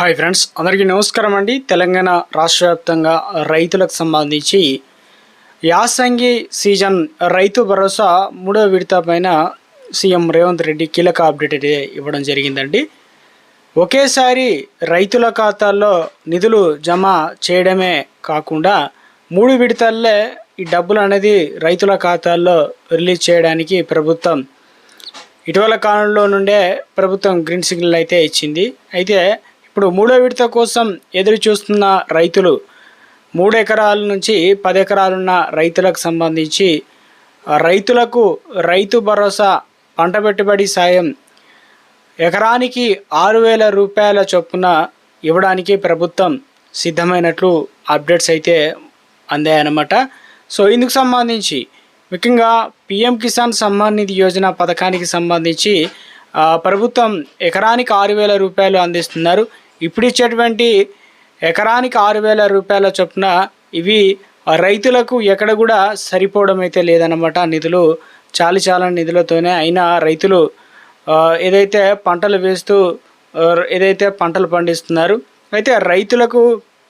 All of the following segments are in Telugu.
హాయ్ ఫ్రెండ్స్, అందరికీ నమస్కారం అండి. తెలంగాణ రాష్ట్ర వ్యాప్తంగా రైతులకు సంబంధించి యాసంగి సీజన్ రైతు భరోసా మూడో విడత పైన సీఎం రేవంత్ రెడ్డి కీలక అప్డేట్ అయితే ఇవ్వడం జరిగిందండి. ఒకేసారి రైతుల ఖాతాల్లో నిధులు జమ చేయడమే కాకుండా 3 విడతల్లే ఈ డబ్బులు అనేది రైతుల ఖాతాల్లో రిలీజ్ చేయడానికి ప్రభుత్వం ఇటీవల కాలంలో నుండే ప్రభుత్వం గ్రీన్ సిగ్నల్ అయితే ఇచ్చింది. అయితే ఇప్పుడు మూడో విడత కోసం ఎదురు చూస్తున్న రైతులు 3 ఎకరాల నుంచి 10 ఎకరాలున్న రైతులకు సంబంధించి రైతులకు రైతు భరోసా పంట పెట్టుబడి సాయం ఎకరానికి 6,000 రూపాయల చొప్పున ఇవ్వడానికి ప్రభుత్వం సిద్ధమైనట్లు అప్డేట్స్ అయితే అందాయన్నమాట. సో ఇందుకు సంబంధించి ముఖ్యంగా పిఎం కిసాన్ సమ్మాన్ నిధి యోజన పథకానికి సంబంధించి ప్రభుత్వం ఎకరానికి 6,000 రూపాయలు అందిస్తున్నారు. ఇప్పుడు ఇచ్చేటువంటి ఎకరానికి 6,000 రూపాయల చొప్పున ఇవి రైతులకు ఎక్కడ కూడా సరిపోవడం అయితే లేదన్నమాట. నిధులు చాలా నిధులతోనే అయినా రైతులు ఏదైతే పంటలు వేస్తూ ఏదైతే పంటలు పండిస్తున్నారు. అయితే రైతులకు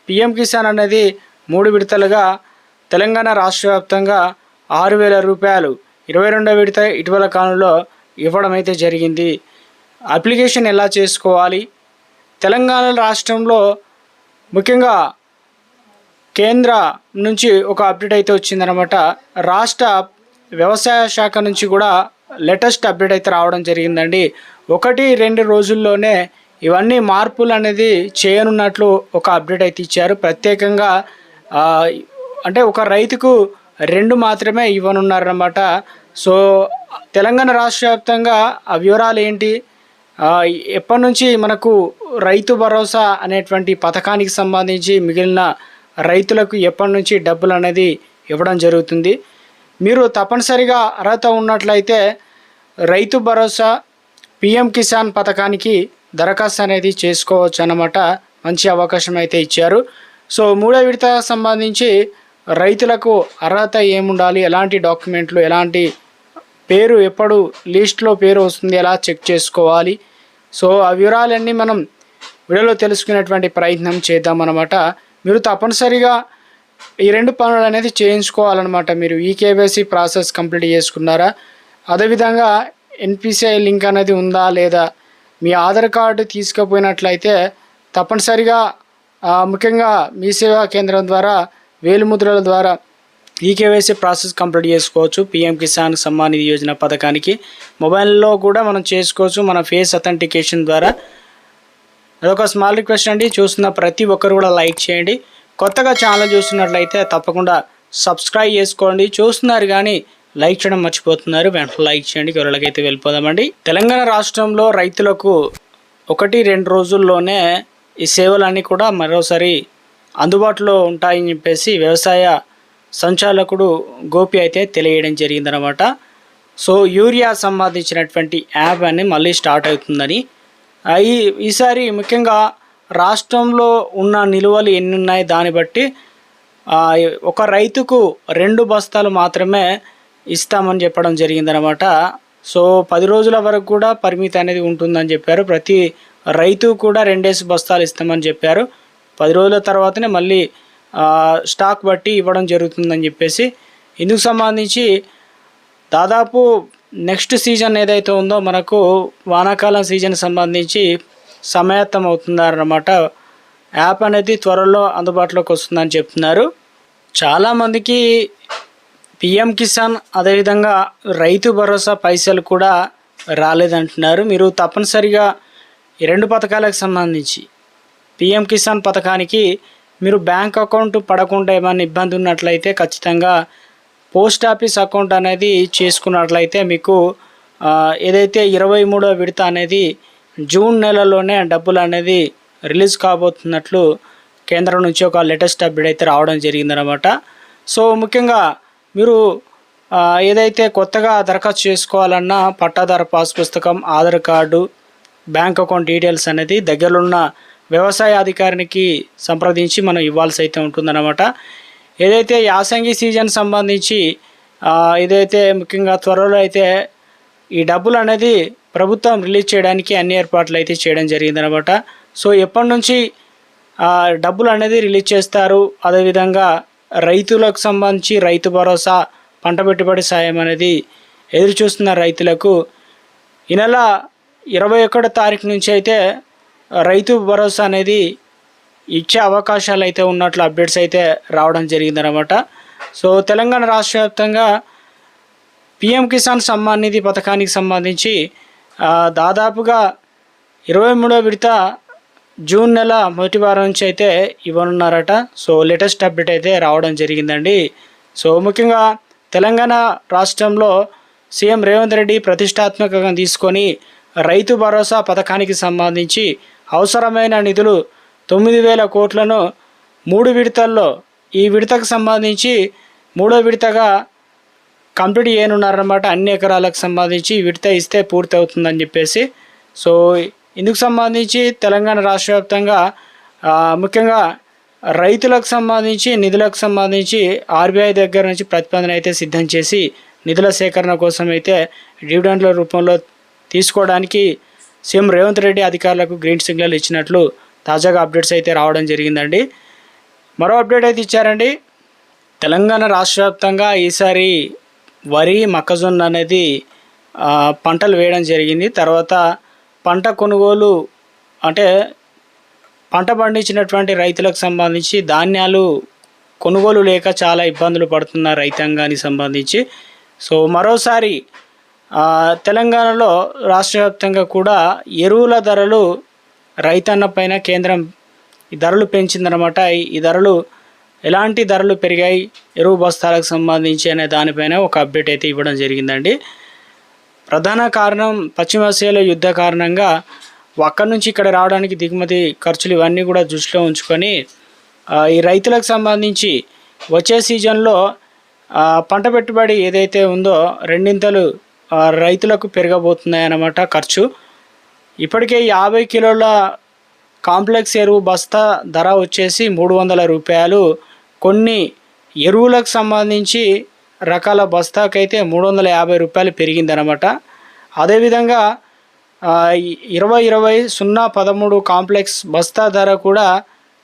పిఎం కిసాన్ అనేది 3 విడతలుగా తెలంగాణ రాష్ట్ర వ్యాప్తంగా 6,000 రూపాయలు 22వ విడత ఇటీవల కాలంలో ఇవ్వడం అయితే జరిగింది. అప్లికేషన్ ఎలా చేసుకోవాలి? తెలంగాణ రాష్ట్రంలో ముఖ్యంగా కేంద్ర నుంచి ఒక అప్డేట్ అయితే వచ్చిందనమాట. రాష్ట్ర వ్యవసాయ శాఖ నుంచి కూడా లేటెస్ట్ అప్డేట్ అయితే రావడం జరిగిందండి. 1-2 రోజుల్లోనే ఇవన్నీ మార్పులు అనేది చేయనున్నట్లు ఒక అప్డేట్ అయితే ఇచ్చారు. ప్రత్యేకంగా అంటే ఒక రైతుకు 2 మాత్రమే ఇవ్వనున్నారన్నమాట. సో తెలంగాణ రాష్ట్ర వ్యాప్తంగా ఆ వివరాలు ఏంటి, ఎప్పటి నుంచి మనకు రైతు భరోసా అనేటువంటి పథకానికి సంబంధించి మిగిలిన రైతులకు ఎప్పటి నుంచి డబ్బులు అనేది ఇవ్వడం జరుగుతుంది. మీరు తప్పనిసరిగా అర్హత ఉన్నట్లయితే రైతు భరోసా పిఎం కిసాన్ పథకానికి దరఖాస్తు అనేది చేసుకోవచ్చు అన్నమాట. మంచి అవకాశం అయితే ఇచ్చారు. సో 3వ విడత సంబంధించి రైతులకు అర్హత ఏముండాలి, ఎలాంటి డాక్యుమెంట్లు, ఎలాంటి పేరు ఎప్పుడు లిస్ట్లో పేరు వస్తుంది, ఎలా చెక్ చేసుకోవాలి, సో ఆ వివరాలన్నీ మనం వీడియోలో తెలుసుకునేటువంటి ప్రయత్నం చేద్దామన్నమాట. మీరు తప్పనిసరిగా ఈ 2 పనులు అనేది చేయించుకోవాలన్నమాట. మీరు ఈకేవైసీ ప్రాసెస్ కంప్లీట్ చేసుకున్నారా, అదేవిధంగా ఎన్పిసిఐ లింక్ అనేది ఉందా లేదా, మీ ఆధార్ కార్డు తీసుకుపోయినట్లయితే తప్పనిసరిగా ముఖ్యంగా మీ సేవా కేంద్రం ద్వారా వేలిముద్రల ద్వారా ఈకేవైసీ ప్రాసెస్ కంప్లీట్ చేసుకోవచ్చు. పిఎం కిసాన్ సమ్మాన్ నిధి యోజన పథకానికి మొబైల్లో కూడా మనం చేసుకోవచ్చు మన ఫేస్ అథెంటికేషన్ ద్వారా. అదొక స్మాల్ రిక్వెస్ట్ అండి. చూస్తున్న ప్రతి ఒక్కరు కూడా లైక్ చేయండి. కొత్తగా ఛానల్ చూస్తున్నట్లయితే తప్పకుండా సబ్స్క్రైబ్ చేసుకోండి. చూస్తున్నారు కానీ లైక్ చేయడం మర్చిపోతున్నారు, వెంటనే లైక్ చేయండి. ఎవరికైతే వెళ్ళిపోదామండి. తెలంగాణ రాష్ట్రంలో రైతులకు 1-2 రోజుల్లోనే ఈ సేవలన్నీ కూడా మరోసారి అందుబాటులో ఉంటాయని చెప్పేసి వ్యవసాయ సంచాలకుడు గోపి అయితే తెలియడం జరిగిందనమాట. సో యూరియా సంబంధించినటువంటి యాప్ అని మళ్ళీ స్టార్ట్ అవుతుందని, ఈసారి ముఖ్యంగా రాష్ట్రంలో ఉన్న నిలువలు ఎన్ని ఉన్నాయి దాన్ని బట్టి ఒక రైతుకు 2 బస్తాలు మాత్రమే ఇస్తామని చెప్పడం జరిగిందనమాట. సో 10 రోజుల వరకు కూడా పరిమితి అనేది ఉంటుందని చెప్పారు. ప్రతి రైతు కూడా 2 బస్తాలు ఇస్తామని చెప్పారు. 10 రోజుల తర్వాతనే మళ్ళీ స్టాక్ బట్టి ఇవ్వడం జరుగుతుందని చెప్పేసి, ఇందుకు సంబంధించి దాదాపు నెక్స్ట్ సీజన్ ఏదైతే ఉందో మనకు వానాకాలం సీజన్ సంబంధించి సమాయత్తం అవుతున్నారన్నమాట. యాప్ అనేది త్వరలో అందుబాటులోకి వస్తుందని చెప్తున్నారు. చాలామందికి పిఎం కిసాన్ అదేవిధంగా రైతు భరోసా పైసలు కూడా రాలేదంటున్నారు. మీరు తప్పనిసరిగా ఈ 2 పథకాలకు సంబంధించి పిఎం కిసాన్ పథకానికి మీరు బ్యాంక్ అకౌంట్ పడకుండా ఏమైనా ఇబ్బంది ఉన్నట్లయితే ఖచ్చితంగా పోస్ట్ ఆఫీస్ అకౌంట్ అనేది చేసుకున్నట్లయితే మీకు ఏదైతే 23వ విడత అనేది జూన్ నెలలోనే డబ్బులు అనేది రిలీజ్ కాబోతున్నట్లు కేంద్రం నుంచి ఒక లేటెస్ట్ అప్డేట్ అయితే రావడం జరిగిందనమాట. సో ముఖ్యంగా మీరు ఏదైతే కొత్తగా దరఖాస్తు చేసుకోవాలన్నా పట్టాదారు పాస్ పుస్తకం, Aadhaar card, bank account details అనేది దగ్గరలో ఉన్న వ్యవసాయ అధికారికి సంప్రదించి మనం ఇవ్వాల్సి అయితే ఉంటుందన్నమాట. ఏదైతే యాసంగి సీజన్ సంబంధించి ఏదైతే ముఖ్యంగా త్వరలో అయితే ఈ డబ్బులు అనేది ప్రభుత్వం రిలీజ్ చేయడానికి అన్ని ఏర్పాట్లు అయితే చేయడం జరిగిందనమాట. సో ఎప్పటి నుంచి డబ్బులు అనేది రిలీజ్ చేస్తారు, అదేవిధంగా రైతులకు సంబంధించి రైతు భరోసా, పంట పెట్టుబడి సాయం అనేది ఎదురు చూస్తున్న రైతులకు ఈ నెల 21 తారీఖు నుంచి అయితే రైతు భరోసా అనేది ఇచ్చే అవకాశాలు అయితే ఉన్నట్లు అప్డేట్స్ అయితే రావడం జరిగిందనమాట. సో తెలంగాణ రాష్ట్ర వ్యాప్తంగా పిఎం కిసాన్ సమ్మాన్ నిధి పథకానికి సంబంధించి దాదాపుగా 23వ విడత జూన్ నెల మొదటి వారం నుంచి అయితే ఇవ్వనున్నారట. సో లేటెస్ట్ అప్డేట్ అయితే రావడం జరిగిందండి. సో ముఖ్యంగా తెలంగాణ రాష్ట్రంలో సీఎం రేవంత్ రెడ్డి ప్రతిష్టాత్మకంగా తీసుకొని రైతు భరోసా పథకానికి సంబంధించి అవసరమైన నిధులు 9,000 కోట్లను 3 విడతల్లో, ఈ విడతకు సంబంధించి 3వ విడతగా కంప్లీట్ చేయనున్నారన్నమాట. అన్ని ఎకరాలకు సంబంధించి విడత ఇస్తే పూర్తి అవుతుందని చెప్పేసి. సో ఇందుకు సంబంధించి తెలంగాణ రాష్ట్ర వ్యాప్తంగా ముఖ్యంగా రైతులకు సంబంధించి నిధులకు సంబంధించి ఆర్బీఐ దగ్గర నుంచి ప్రతిపాదన అయితే సిద్ధం చేసి నిధుల సేకరణ కోసం అయితే డివిడెండ్ల రూపంలో తీసుకోవడానికి సీఎం రేవంత్ రెడ్డి అధికారులకు గ్రీన్ సిగ్నల్ ఇచ్చినట్లు తాజాగా అప్డేట్స్ అయితే రావడం జరిగిందండి. మరో అప్డేట్ అయితే ఇచ్చారండి. తెలంగాణ రాష్ట్ర వ్యాప్తంగా ఈసారి వరి, మొక్కజొన్న అనేది పంటలు వేయడం జరిగింది. తర్వాత పంట కొనుగోలు అంటే పంట పండించినటువంటి రైతులకు సంబంధించి ధాన్యాలు కొనుగోలు లేక చాలా ఇబ్బందులు పడుతున్న రైతాంగానికి సంబంధించి. సో మరోసారి తెలంగాణలో రాష్ట్ర వ్యాప్తంగా కూడా ఎరువుల ధరలు రైతన్న పైన కేంద్రం ఈ ధరలు పెంచిందనమాట. ఈ ధరలు ఎలాంటి ధరలు పెరిగాయి, ఎరువు బస్తాలకు సంబంధించి అనే దానిపైన ఒక అప్డేట్ అయితే ఇవ్వడం జరిగిందండి. ప్రధాన కారణం పశ్చిమాసియాలో యుద్ధ కారణంగా అక్కడి నుంచి ఇక్కడ రావడానికి దిగుమతి ఖర్చులు ఇవన్నీ కూడా దృష్టిలో ఉంచుకొని ఈ రైతులకు సంబంధించి వచ్చే సీజన్లో పంట పెట్టుబడి ఏదైతే ఉందో రెండింతలు రైతులకు పెరగబోతున్నాయన్నమాట ఖర్చు. ఇప్పటికే 50 కిలోల కాంప్లెక్స్ ఎరువు బస్తా ధర వచ్చేసి 300 రూపాయలు. కొన్ని ఎరువులకు సంబంధించి రకాల బస్తాకైతే 350 రూపాయలు పెరిగిందనమాట. అదేవిధంగా 2020-013 కాంప్లెక్స్ బస్తా ధర కూడా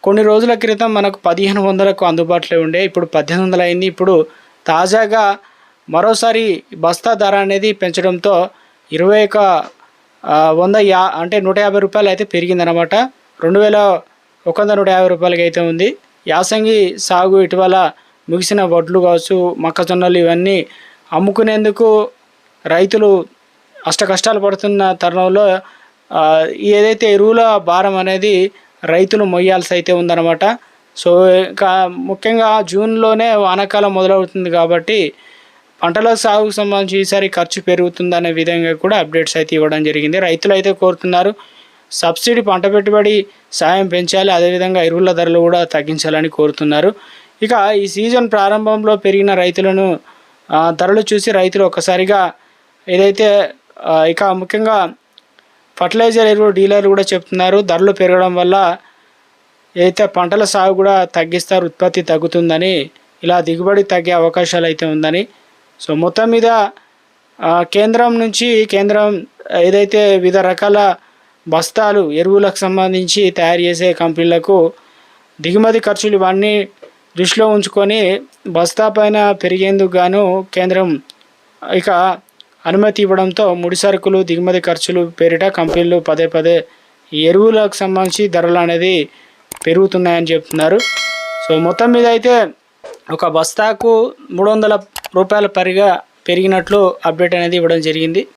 కొన్ని రోజుల క్రితం మనకు 1500కు అందుబాటులో ఉండే, ఇప్పుడు 1800 అయింది. ఇప్పుడు తాజాగా మరోసారి బస్తా ధర అనేది పెంచడంతో 2100 అంటే 150 రూపాయలు అయితే పెరిగిందనమాట. 2150 రూపాయలకి అయితే ఉంది. యాసంగి సాగు ఇటీవల ముగిసిన వడ్లు కావచ్చు, మొక్కజొన్నలు ఇవన్నీ అమ్ముకునేందుకు రైతులు కష్టాలు పడుతున్న తరుణంలో ఏదైతే ఎరువుల భారం అనేది రైతులు మొయ్యాల్సి అయితే ఉందన్నమాట. సో ఇంకా ముఖ్యంగా జూన్లోనే వానాకాలం మొదలవుతుంది కాబట్టి పంటల సాగుకు సంబంధించి ఈసారి ఖర్చు పెరుగుతుందనే విధంగా కూడా అప్డేట్స్ అయితే ఇవ్వడం జరిగింది. రైతులు అయితే కోరుతున్నారు సబ్సిడీ పంట పెట్టుబడి సాయం పెంచాలి, అదేవిధంగా ఎరువుల ధరలు కూడా తగ్గించాలని కోరుతున్నారు. ఇక ఈ సీజన్ ప్రారంభంలో పెరిగిన రైతులను ధరలు చూసి రైతులు ఒక్కసారిగా ఏదైతే ఇక ముఖ్యంగా ఫర్టిలైజర్ ఎరువు డీలర్లు కూడా చెప్తున్నారు ధరలు పెరగడం వల్ల ఏదైతే పంటల సాగు కూడా తగ్గిస్తారు, ఉత్పత్తి తగ్గుతుందని, ఇలా దిగుబడి తగ్గే అవకాశాలు అయితే ఉందని. సో మొత్తం మీద కేంద్రం ఏదైతే వివిధ రకాల బస్తాలు ఎరువులకు సంబంధించి తయారు చేసే కంపెనీలకు దిగుమతి ఖర్చులు ఇవన్నీ దృష్టిలో ఉంచుకొని బస్తా పైన పెరిగేందుకు గాను కేంద్రం ఇక అనుమతి ఇవ్వడంతో ముడి సరుకులు దిగుమతి ఖర్చులు పేరిట కంపెనీలు పదే ఈ ఎరువులకు సంబంధించి ధరలు అనేది పెరుగుతున్నాయని చెప్తున్నారు. సో మొత్తం మీద అయితే ఒక బస్తాకు 300 రూపాయల పెరిగినట్లు అప్డేట్ అనేది ఇవ్వడం జరిగింది.